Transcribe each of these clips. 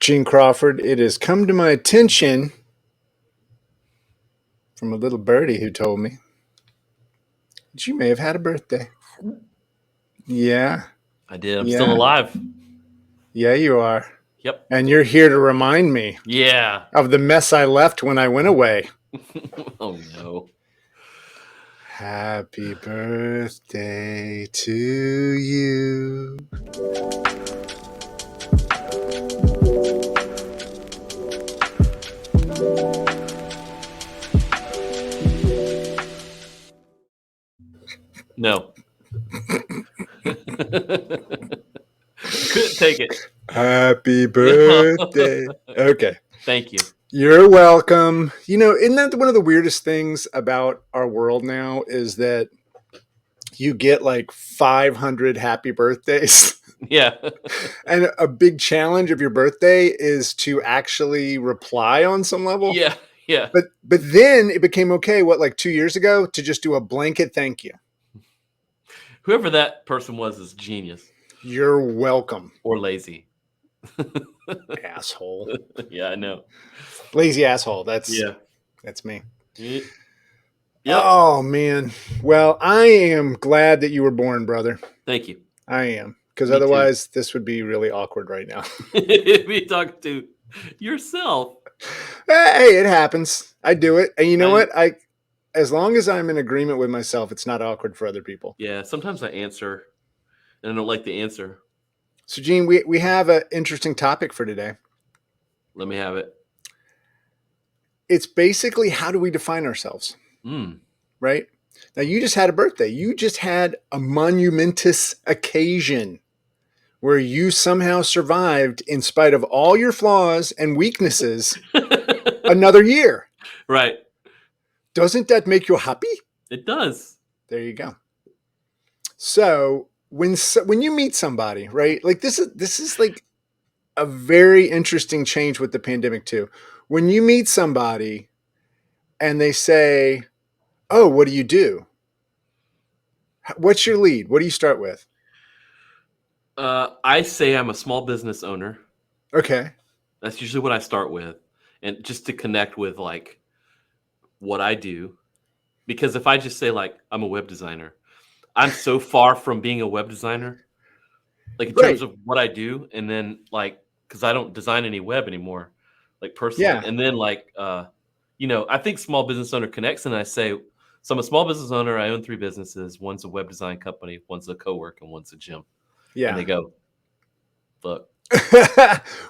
Gene Crawford, it has come to my attention from a little birdie who told me that you may have had a birthday. Yeah, I did. I'm still yeah, alive. yeah, you are. Yep. And you're here to remind me Yeah. of the mess I left when I went away. Oh no. Happy birthday to you. No. Couldn't take it. Happy birthday. Okay. Thank you. You're welcome. You know, isn't that one of the weirdest things about our world now is that you get like 500 happy birthdays? Yeah. And a big challenge of your birthday is to actually reply on some level. Yeah. Yeah. But then it became okay, what, like 2 years ago, to just do a blanket thank you. Whoever that person was is genius You're welcome, or lazy. asshole. Yeah, I know. Lazy asshole. That's me. Yep. Oh man. Well, I am glad that you were born, brother. Thank you. I am. Because Me otherwise this would be really awkward right now. Be talking to yourself. Hey, it happens. I do it. And you know what? As long as I'm in agreement with myself, it's not awkward for other people. Yeah, sometimes I answer and I don't like the answer. So Gene, we have an interesting topic for today. Let me have it. It's basically, how do we define ourselves? Right? Now, you just had a birthday. You just had a monumentous occasion where you somehow survived in spite of all your flaws and weaknesses another year. Right. Doesn't that make you happy? It does. There you go. So when you meet somebody, right? Like this is like a very interesting change with the pandemic too. When you meet somebody and they say, "Oh, what do you do? What's your lead? What do you start with?" I say I'm a small business owner. Okay. That's usually what I start with, and just to connect with like what I do. Because if I just say like I'm a web designer, I'm so far from being a web designer, like in terms of what I do, and then like because I don't design any web anymore, like personally, Yeah. and then like I think small business owner connects, and I say, so I'm a small business owner. I own 3 businesses. One's a web design company, one's a co-work, and one's a gym. Yeah. And they go, look.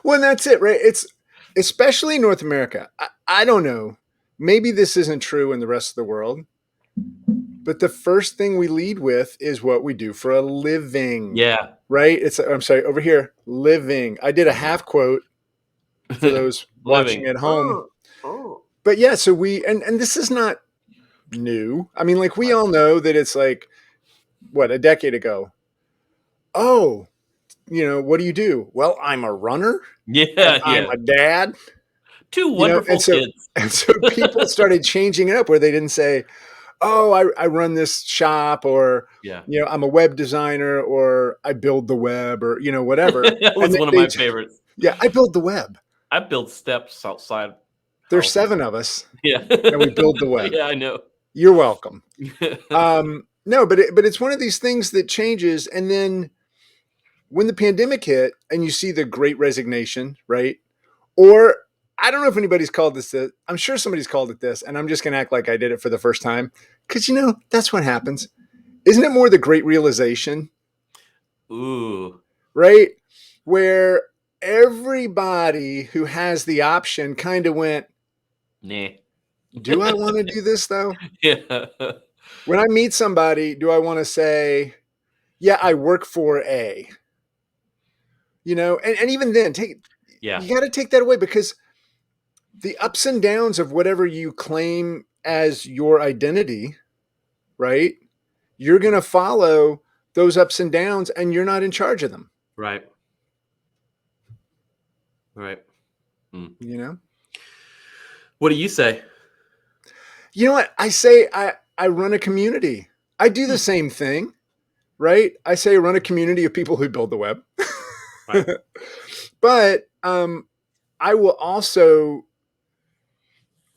Well, that's it, right? It's especially North America. I don't know. Maybe this isn't true in the rest of the world. But the first thing we lead with is what we do for a living. Yeah. Right? I'm sorry, over here, living. I did a half quote for those watching at home. But yeah, so and this is not new. I mean, like we all know that it's like, what, a decade ago. Oh, what do you do? Well, I'm a runner. Yeah. I'm a dad. 2 wonderful kids. And so people started changing it up where they didn't say, "Oh, I run this shop," or, "I'm a web designer," or "I build the web," or, whatever. That was one of my favorites. Yeah, I build the web. I build steps outside. There's 7 of us. Yeah. And we build the web. Yeah, I know. You're welcome. No, but it's one of these things that changes. And then when the pandemic hit and you see the Great Resignation, right? Or I don't know if anybody's called this. I'm sure somebody's called it this, and I'm just going to act like I did it for the first time. Because, that's what happens. Isn't it more the Great Realization? Ooh. Right? Where everybody who has the option kind of went, nah. Do I want to do this, though? Yeah. When I meet somebody, do I want to say, yeah, I work for a, and even then, you got to take that away, because the ups and downs of whatever you claim as your identity, right? You're going to follow those ups and downs, and you're not in charge of them. Right. What do you say? You know what? I say I run a community. I do the same thing, right? I say I run a community of people who build the web. Right. But I will also,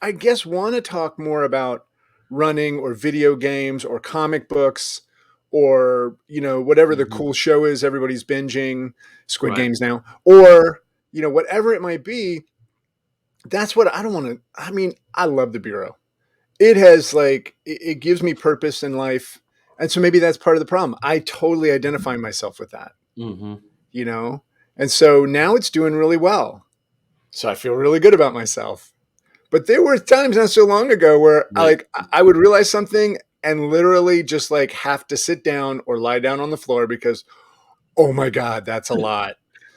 I guess, want to talk more about running or video games or comic books or, whatever the Mhm. cool show is everybody's binging, Squid Right. Games now, or, whatever it might be. That's what I don't want to. I mean, I love the Bureau. It has it gives me purpose in life. And so maybe that's part of the problem. I totally identify myself with that, Mhm. you know? And so now it's doing really well. So I feel really good about myself. But there were times not so long ago where Right. I would realize something and literally just have to sit down or lie down on the floor because, oh my God, that's a lot,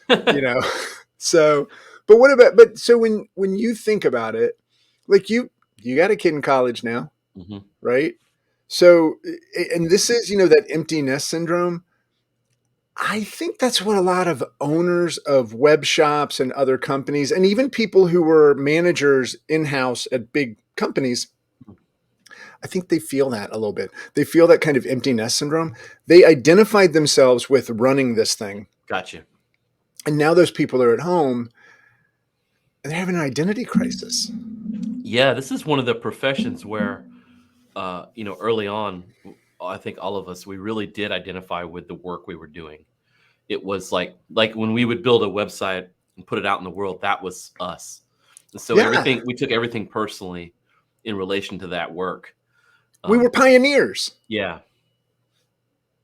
you know? So, but what about, but so when you think about it, like you got a kid in college now, Mhm. right? So, and this is, that empty nest syndrome. I think that's what a lot of owners of web shops and other companies, and even people who were managers in house at big companies, I think they feel that a little bit. They feel that kind of empty nest syndrome. They identified themselves with running this thing. Gotcha. And now those people are at home and they're having an identity crisis. Yeah, this is one of the professions where, early on, I think all of us, we really did identify with the work we were doing. It was like when we would build a website and put it out in the world, that was us. And so Yeah. everything we took everything personally in relation to that work. We were Um, pioneers. yeah.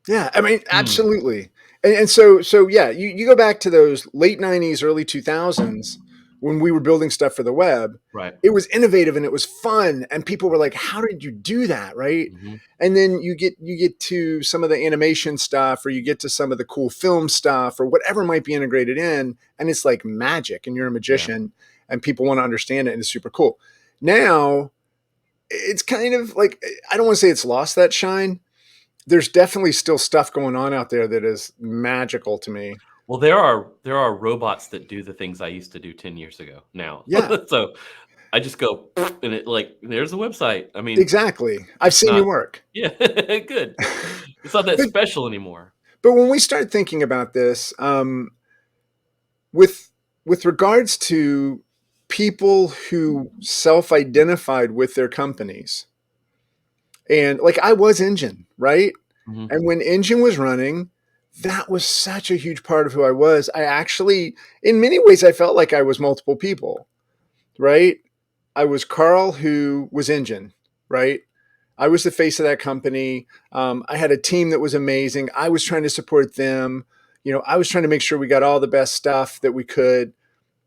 Yeah, I mean, Mm, absolutely. And so yeah, you go back to those late 90s, early 2000s when we were building stuff for the web. right. It was innovative and it was fun and people were like, "How did you do that?" Right? Mhm. And then you get to some of the animation stuff or you get to some of the cool film stuff or whatever might be integrated in and it's like magic and you're a Yeah. magician and people want to understand it and it's super cool. Now, it's kind of like I don't want to say it's lost that shine. There's definitely still stuff going on out there that is magical to me. Well, there are robots that do the things I used to do 10 years ago now. Yeah, So I just go and it like there's the website. I mean, exactly. I've it's seen you not work. yeah, good. It's not that but special anymore. but when we start thinking about this, with with regards to people who self-identified with their companies, and like I was Engine, right? Mhm. And when Engine was running, that was such a huge part of who I was. I actually, in many ways, I felt like I was multiple people, right? I was Carl, who was Engine, right? I was the face of that company. I had a team that was amazing. I was trying to support them. I was trying to make sure we got all the best stuff that we could.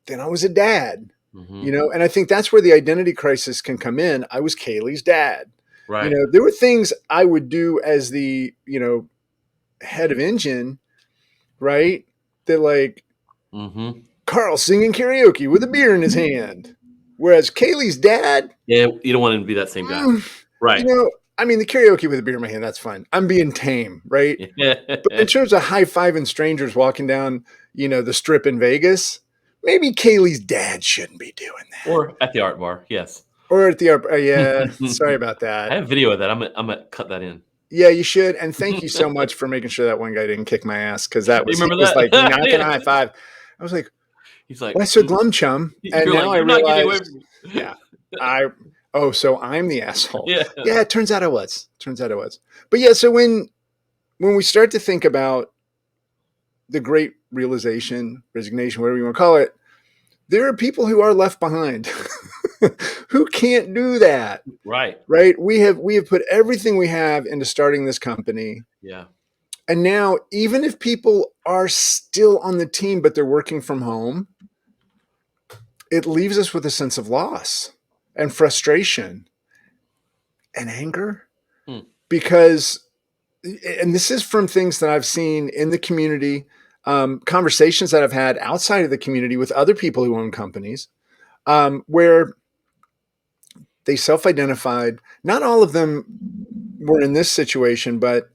Then I was a dad, Mhm. and I think that's where the identity crisis can come in. I was Kaylee's dad. Right. There were things I would do as the, head of Engine, right? That like Mhm. Carl singing karaoke with a beer in his hand. Whereas Kaylee's dad, Yeah, you don't want him to be that same guy. mm, you Right. know, I mean, the karaoke with a beer in my hand, that's fine. I'm being tame, right? But in Yeah. terms of high fiving strangers walking down, the strip in Vegas, maybe Kaylee's dad shouldn't be doing that. Or at the art bar, yes. Or at the yeah, sorry about I that. have video of that. Imma cut that in. Yeah, you should. And thank you so much for making sure that one guy didn't kick my ass because You he remember was like that? knocking a Yeah. high five. I was like, He's like, why so glum, chum? And you're now like, I "You're not getting away realize, from me." yeah, I, oh, so I'm the asshole. Yeah. Yeah, it turns out I was. Turns out I was. But yeah, so when we start to think about the great realization, resignation, whatever you want to call it, there are people who are left behind who can't do that. Right. Right? We have put everything we have into starting this company. Yeah. And now even if people are still on the team but they're working from home, it leaves us with a sense of loss and frustration and anger Hmm. because and this is from things that I've seen in the community, conversations that I've had outside of the community with other people who own companies, where they self-identified. Not all of them were in this situation, but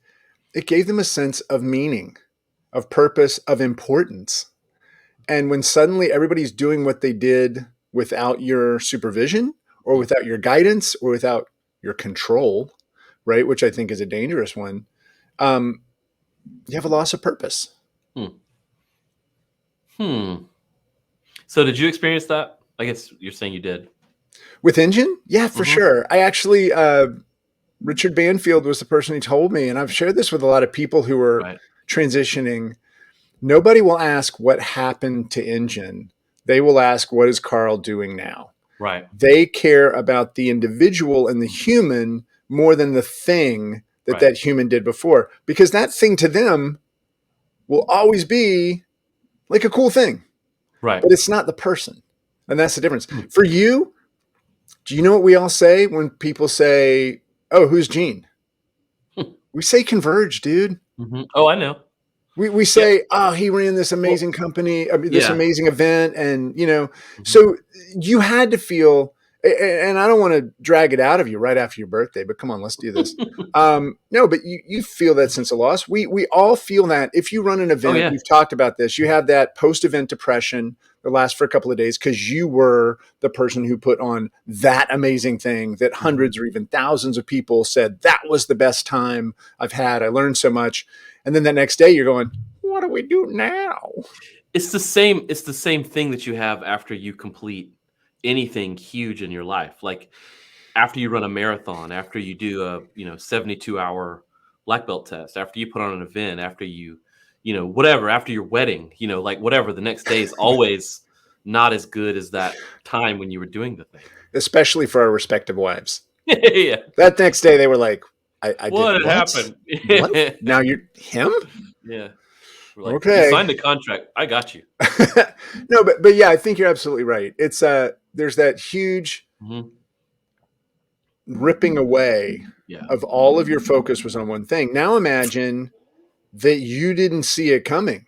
it gave them a sense of meaning, of purpose, of importance. And when suddenly everybody's doing what they did without your supervision or Mhm. without your guidance or without your control, right, which I think is a dangerous one, um, you have a loss of purpose. Hmm. Hmm. So did you experience that? I guess you're saying you did. With Engine, yeah, for Mhm. sure. I actually Richard Banfield was the person who told me, and I've shared this with a lot of people who are Right. transitioning. Nobody will ask what happened to Engine. They will ask, what is Carl doing now? Right. They care about the individual and the human more than the thing that Right. that human did before, because that thing to them will always be like a cool thing, Right. but it's not the person. And that's the difference. Hmm. For you, do you know what we all say when people say, oh, who's Gene? We say Converge, dude. Mhm. Oh, I know. We Yeah. say, oh, he ran this Well, amazing company, this yeah. amazing event. And, Mhm. so you had to feel, and I don't want to drag it out of you right after your birthday, but come on, let's do this. No, but you feel that sense of loss. We all feel that. If you run an Oh, event, yeah. we've talked about this, you have that post-event depression that lasts for a couple of days because you were the person who put on that amazing thing that Mhm. hundreds or even thousands of people said, that was the best time I've had. I learned so much. And then the next day you're going, what do we do now? It's the same thing that you have after you complete anything huge in your life. Like, after you run a marathon, after you do a, 72-hour black belt test, after you put on an event, after whatever, after your wedding, like whatever, the next day is always not as good as that time when you were doing the thing. Especially for our respective wives. Yeah. That next day they were like, I did What had what? happened? What? Now you're him? Yeah. We're like, you Okay. signed the contract. I got you. No, but yeah, I think you're absolutely right. It's there's that huge Mhm. ripping away Yeah. of all of your focus was on one thing. Now imagine that you didn't see it coming.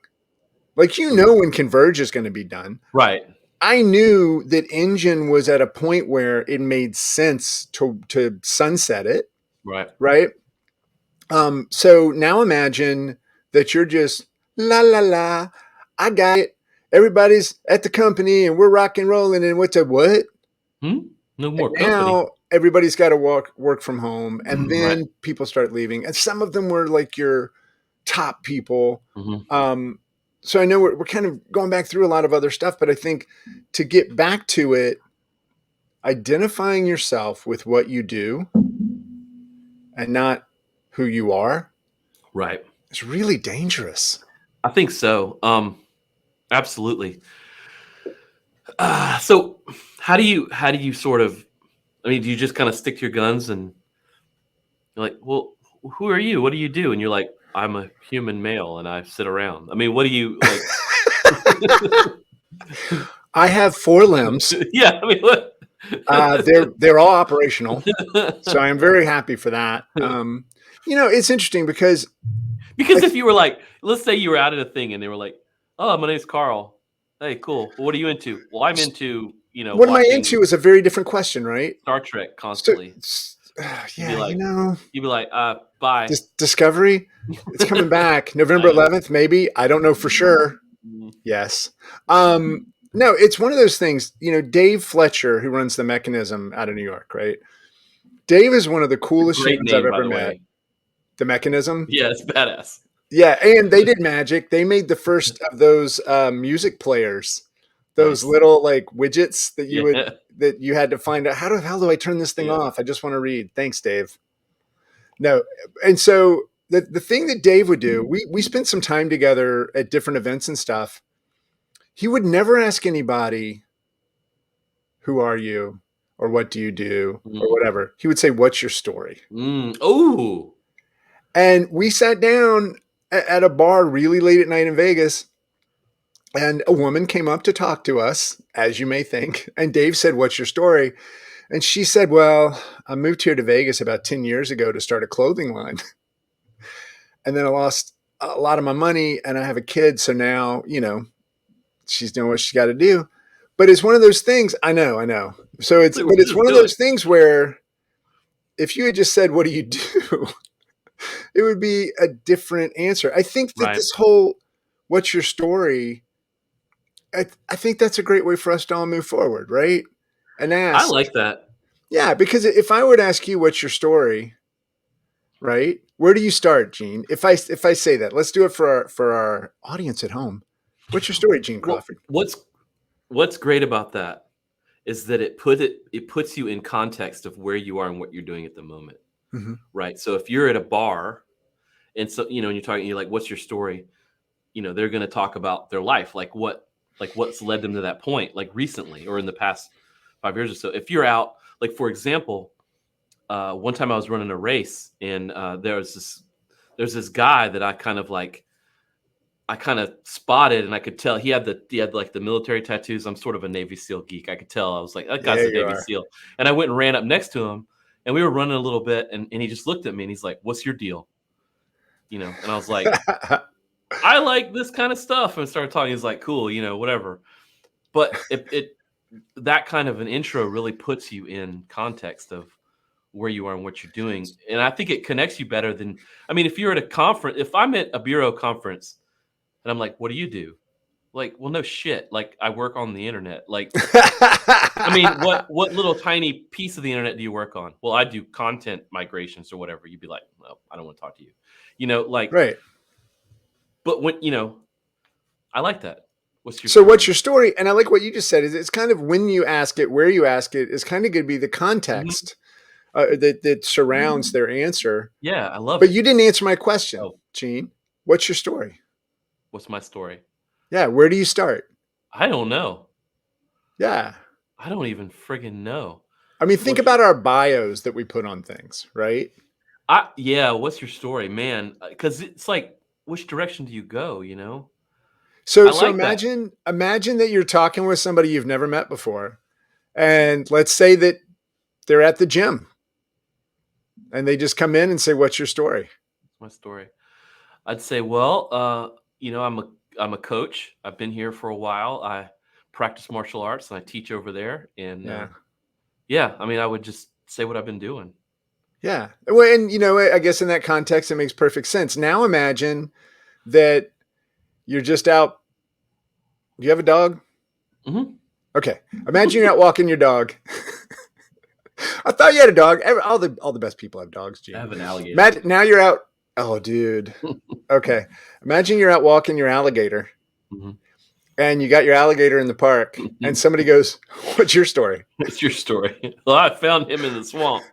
Like Mm. when Converge is going to be done. Right. I knew that Engine was at a point where it made sense to sunset it, Right. right? So now imagine that you're just la la la. I got it. Everybody's at the company and we're rock and rolling. And what's a what? Hmm? No And more company. now everybody's got to work from home, and Right. then people start leaving. And some of them were like your top people. Mhm. Um, so I know we're kind of going back through a lot of other stuff, but I think to get back to it, identifying yourself with what you do and not who you are Right. is really dangerous. I think so. Absolutely. So how do you sort of, I mean, do you just kind of stick to your guns and you're like, well, who are you? What do you do? And you're like, I'm a human male and I sit around. I mean, what do you like? I have four limbs. Yeah, I mean, what? They're all operational, so I am very happy for that. It's interesting because I Because if you were like, let's say you were out at a thing and they were like, "Oh, my name's Carl. Hey, cool. Well, what are you into?" Well, I'm into, what am I watching into is a very different question, right? Star Trek So, constantly. You'd be yeah, like, "Bye." Discovery, it's coming back I November know. 11th, maybe. I don't know for sure. Mhm. Yes. No, it's one of those things. Dave Fletcher, who runs the Mechanism out of New York, right? Dave is one of the It's a coolest great humans I've name, by ever the met. way. The Mechanism. Yeah, it's badass. Yeah, and they did magic. They made the first of those music players, those Nice. little like widgets Yeah. that you had to find out how the hell do I turn this thing Yeah. off? I just want to read. Thanks, Dave. No, and so the thing that Dave would do, we spent some time together at different events and stuff. He would never ask anybody, "Who are you?" or "What do you do?" or Mm. whatever. He would say, "What's your story?" Mm. Ooh. And we sat down at a bar really late at night in Vegas, and a woman came up to talk to us, as you may think. And Dave said, "What's your story?" And she said, "Well, I moved here to Vegas about 10 years ago to start a clothing line. And then I lost a lot of my money and I have a kid. So now, she's doing what she's got to do." But it's one of those things. I know, I know. Like, But we're it's just one of doing. those things where if you had just said, "What do you do?" it would be a different answer. I think that Right. this whole, "What's your story?" I think that's a great way for us to all move forward, right? And I ask, like that. yeah, because if I were to ask you, "What's your story?" right? Where do you start, Gene? If I say that, let's do it for our audience at home. What's your story, Gene Well, Crawford? what's great about that is that it puts you in context of where you are and what you're doing at the moment, Mhm. right? So if you're at a bar and so and you're talking, you're like, "What's your story?" They're going to talk about their life, like what's led them to that point, like recently or in the past 5 years or so. If you're out, like for example, one time I was running a race and there's this guy that I kind of spotted, and I could tell he had like the military tattoos. I'm sort of a Navy SEAL geek. I could tell. I was like, that Yeah, guy's a you Navy are. SEAL. And I went and ran up next to him, and we were running a little bit, and he just looked at me and he's like, "What's your deal?" And I was like, "I like this kind of stuff," and started talking. He's like, "Cool, whatever." But it that kind of an intro really puts you in context of where you are and what you're doing. And I think it connects you better than, I mean, if you're at a conference, if I'm at a bureau conference and I'm like, "What do you do?" Like, well, no shit. Like, I work on the internet. Like, I mean, what little tiny piece of the internet do you work on? Well, I do content migrations or whatever. You'd be like, "No, I don't want to talk to you." Like, Right. but I like that. What's your So what's story? your story? And I like what you just said is it's kind of when you ask it, where you ask it is kind of going to be the Mhm. context that surrounds their answer. Yeah, I love But it. you didn't answer my question, Oh, Gene. What's your story? what's my story? Yeah. Where do you start? I don't know. Yeah. I don't even friggin' know. I mean, think What's your about our bios that we put on things, right? yeah, what's your story, man? Because it's like, which direction do you go, So I so like that. imagine that you're talking with somebody you've never met before. And let's say that they're at the gym and they just come in and say, "What's your story?" What's my story? I'd say, well, I'm a coach. I've been here for a while. I practice martial arts and I teach over there. And Yeah. yeah, I mean, I would just say what I've been doing. Yeah. Well, and I guess in that context, it makes perfect sense. Now imagine that you're just out. Do you have a dog? Hmm. Okay. Imagine you're out walking your dog. I thought you had a dog. All the best people have dogs, I Gene. have an alligator. Imagine now you're out. Oh, dude. Okay. Imagine you're out walking your alligator Hmm. and you got your alligator in the park and somebody goes, "What's your story?" What's your story? Well, I found him in the swamp.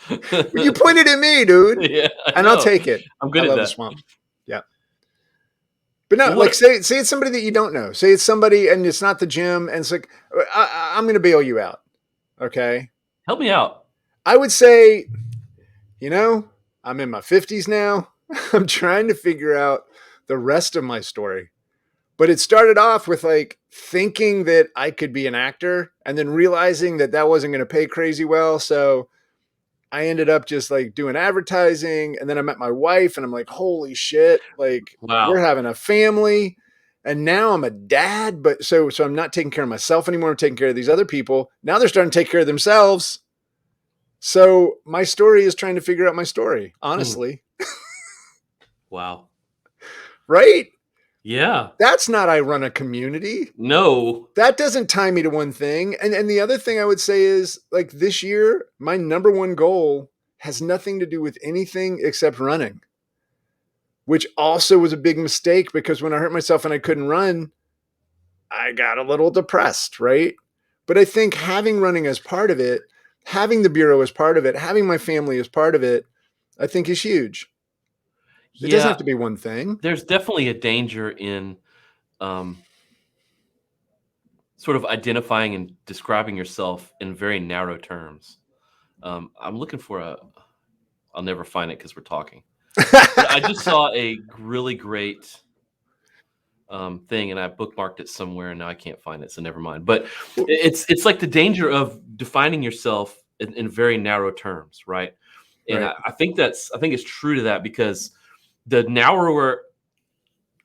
Well, you pointed at me, dude. Yeah, I And I'll know. take it. I'm I good at love the that. swamp. Yeah. But no, Well, like say it's somebody that you don't know. Say it's somebody and it's not the gym, and it's like I'm going to bail you out. Okay. help me out. I would say, you know, I'm in my 50s now. I'm trying to figure out the rest of my story. But it started off with like thinking that I could be an actor and then realizing that that wasn't going to pay crazy well. So I ended up just like doing advertising. And then I met my wife and I'm like, holy shit, like we're Wow. having a family. And now I'm a dad, but so I'm not taking care of myself anymore. I'm taking care of these other people. Now they're starting to take care of themselves. So my story is trying to figure out my story, Mm, honestly. wow. Right? Yeah. That's not I run a community. No. That doesn't tie me to one thing. And the other thing I would say is like this year, my number one goal has nothing to do with anything except running, which also was a big mistake because when I hurt myself and I couldn't run, I got a little depressed, right? But I think having running as part of it, having the bureau as part of it, having my family as part of it, I think is huge. It doesn't have Yeah. to be one thing. There's definitely a danger in um, sort of identifying and describing yourself in very narrow terms. I'm looking for I'll never find it because we're talking. But I just saw a really great thing, and I bookmarked it somewhere, and now I can't find it, so never mind. But it's like the danger of defining yourself in very narrow terms, right? And Right. I think it's true to that because the narrower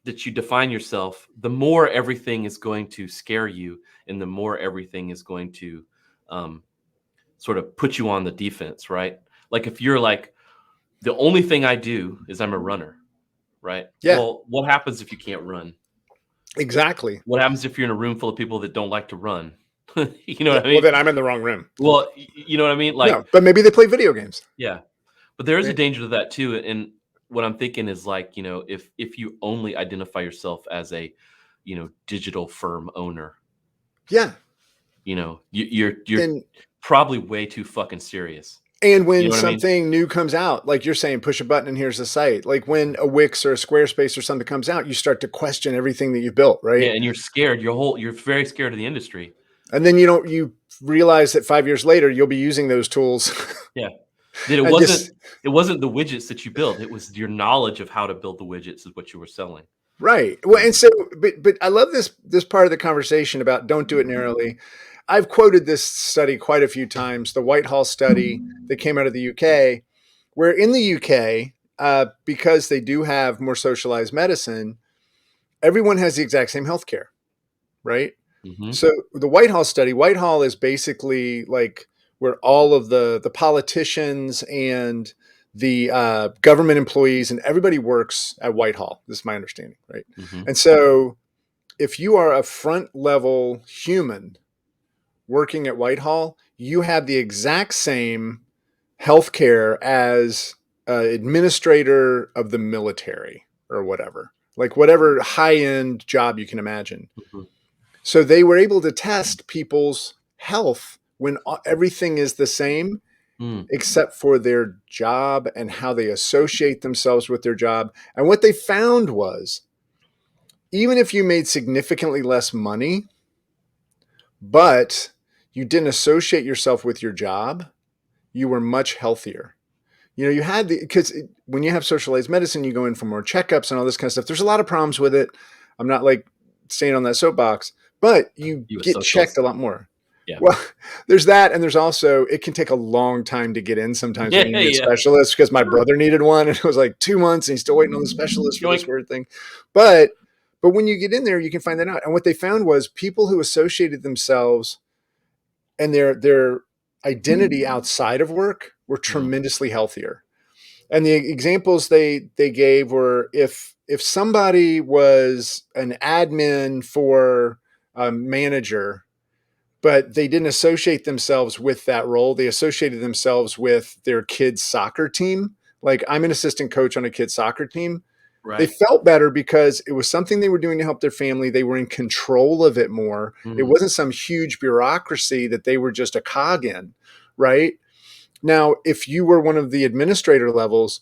that you define yourself, the more everything is going to scare you, and the more everything is going to um, sort of put you on the defense, right? Like if you're like, the only thing I do is I'm a runner, right? Yeah, Well, what happens if you can't run? exactly. What happens if you're in a room full of people that don't like to run? You know Yeah. what I Well, mean? then I'm in the wrong room. Well, you know what I mean? No, Like, but maybe they play video games. yeah. But there is a Right. danger to that too. And what I'm thinking is like, if you only identify yourself as a, digital firm owner, Yeah. You're And probably way too fucking serious. And You when know what I mean? something new comes out, like you're saying, push a button and here's the site. Like when a Wix or a Squarespace or something comes out, you start to question everything that you've built, Yeah, right? and you're scared. You're very scared of the industry. And then you realize that 5 years later you'll be using those tools. Yeah. That it I wasn't just it wasn't the widgets that you built. It was your knowledge of how to build the widgets is what you were selling. right. Well, and Mhm. so, but I love this part of the conversation about don't do it narrowly. I've quoted this study quite a few times, the Whitehall study that came out of the UK, where in the UK, because they do have more socialized medicine, everyone has the exact same healthcare, right? Mhm. So the Whitehall study, Whitehall is basically like where all of the politicians and the government employees and everybody works at Whitehall. This is my understanding, right? Mhm. And so if you are a front level human working at Whitehall, you have the exact same health care as administrator of the military or whatever, like whatever high end job you can imagine. Mhm. So they were able to test people's health when everything is the same Mm. except for their job and how they associate themselves with their job. And what they found was even if you made significantly less money, but you didn't associate yourself with your job, you were much healthier. You had because when you have socialized medicine, you go in for more checkups and all this kind of stuff. There's a lot of problems with it. I'm not like staying on that soapbox, but you You a get checked socialist. a lot more. Yeah. Well, there's that, and there's also it can take a long time to get in sometimes when Yeah, you need a yeah. specialist. Because my Sure. brother needed one, and it was like 2 months, and he's still waiting on the specialist for this Yoink. weird thing. But when you get in there, you can find that out. And what they found was people who associated themselves and their identity outside of work were Mm. tremendously healthier. And the examples they gave were if somebody was an admin for a manager, but they didn't associate themselves with that role, they associated themselves with their kids' soccer team. Like I'm an assistant coach on a kids' soccer team. They Right. felt better because it was something they were doing to help their family. They were in control of it more. It Mm. wasn't some huge bureaucracy that they were just a cog in, right? Now, if you were one of the administrator levels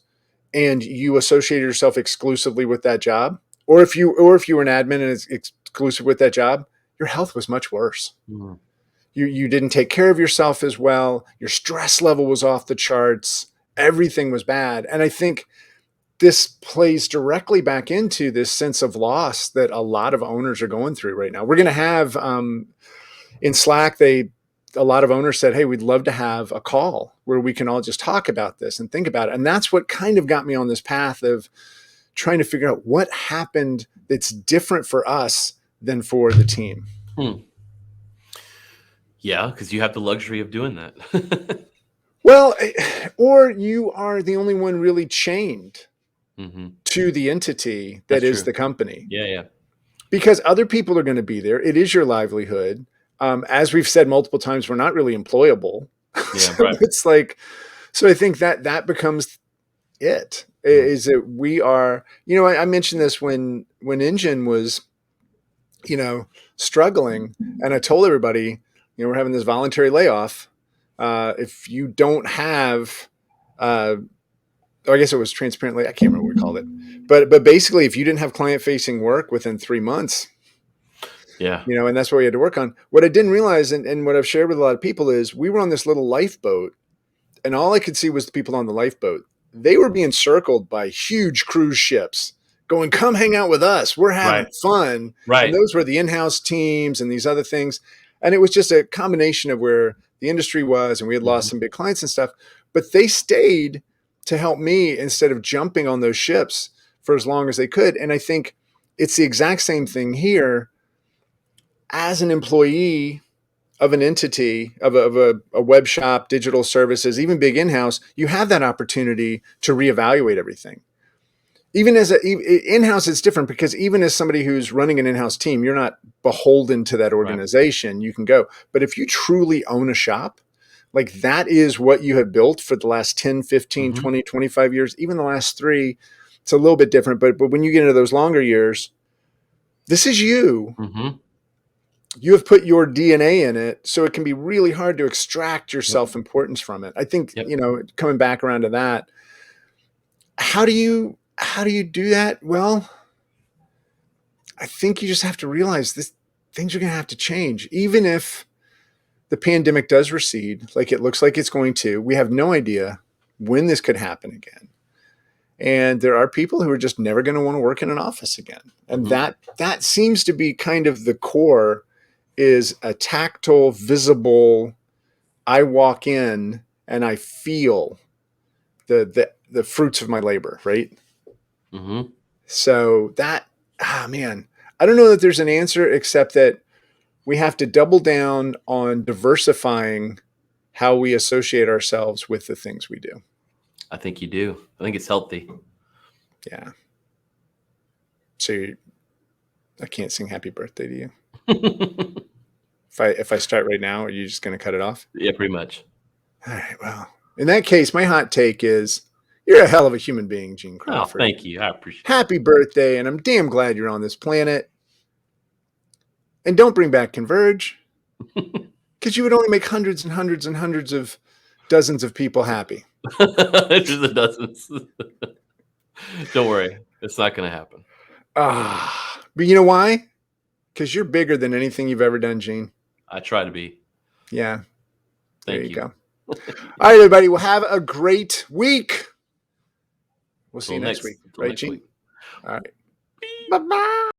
and you associated yourself exclusively with that job, or if you were an admin and it's exclusive with that job, your health was much worse. Mm. You didn't take care of yourself as well. Your stress level was off the charts. Everything was bad. And I think this plays directly back into this sense of loss that a lot of owners are going through right now. We're going to have in Slack, a lot of owners said, "Hey, we'd love to have a call where we can all just talk about this and think about it." And that's what kind of got me on this path of trying to figure out what happened that's different for us than for the team. Hmm. Yeah, because you have the luxury of doing that. Well, or you are the only one really chained Mhm. to the entity that That's is true. the company Yeah, yeah. because other people are going to be there. It is your livelihood. As we've said multiple times, we're not really employable. Yeah, So right. it's like, so I think that becomes it Mm. is that we are, I mentioned this when Engine was, you know, struggling, and I told everybody, we're having this voluntary layoff. If you don't have, uh, I guess it was transparently, I can't remember what we called it, but basically, if you didn't have client facing work within 3 months, Yeah. and that's what we had to work on. What I didn't realize, and what I've shared with a lot of people is, we were on this little lifeboat, and all I could see was the people on the lifeboat. They were being circled by huge cruise ships going, "Come hang out with us. We're having Right. fun." And Right. those were the in-house teams and these other things. And it was just a combination of where the industry was, and we had lost Mhm. some big clients and stuff. But they stayed to help me instead of jumping on those ships for as long as they could. And I think it's the exact same thing here. As an employee of an entity of a web shop, digital services, even big in-house, you have that opportunity to reevaluate everything. Even as in-house, it's different because even as somebody who's running an in-house team, you're not beholden to that Right. organization. You can go, but if you truly own a shop, like that is what you have built for the last 10, 15, Mhm. 20, 25 years, even the last 3, it's a little bit different. But when you get into those longer years, this is you. Mhm. you have put your DNA in it, so it can be really hard to extract your Yep. self-importance from it. I think, Yep. coming back around to that, how do you do that? Well, I think you just have to realize this things are going to have to change. Even if the pandemic does recede, like it looks like it's going to, we have no idea when this could happen again. And there are people who are just never going to want to work in an office again. And Hmm. that seems to be kind of the core, is a tactile, visible, I walk in and I feel the fruits of my labor, right? Hmm. So that, man, I don't know that there's an answer except that we have to double down on diversifying how we associate ourselves with the things we do. I think you do. I think it's healthy. Yeah. So I can't sing happy birthday to you. If I start right now, are you just going to cut it off? Yeah, pretty much. All right. Well, in that case, my hot take is you're a hell of a human being, Gene Oh, Crawford. thank you. I appreciate Happy birthday. And I'm damn glad you're on this planet. And don't bring back Converge, it. because you would only make hundreds and hundreds and hundreds of dozens of people happy. There's a dozens. Don't worry. It's not going to happen. But you know why? Because you're bigger than anything you've ever done, Gene. I try to be. Yeah. There Thank you you. go. All right, everybody. Well, have a great week. We'll see you next week. Until Right, next Gene? week. All right. Bye-bye.